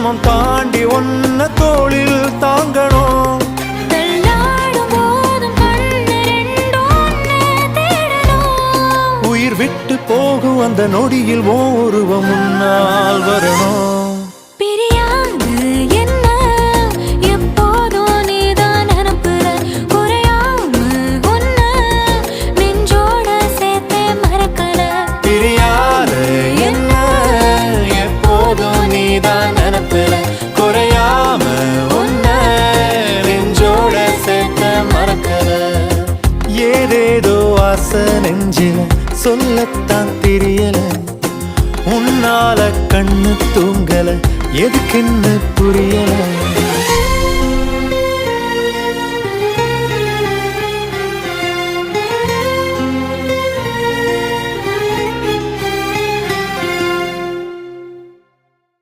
ஜென்மம் தாண்டி ஒன்ன தோளில் தாங்கணும். உயிர் விட்டு போகும் அந்த நொடியில் ஓருவம் முன்னால் வரணும். ஏதேதோ ஆசை நெஞ்சில சொல்லத்தான் தெரியல, உன்னால கண்ணு தூங்கல, எதுக்குன்னு புரியல.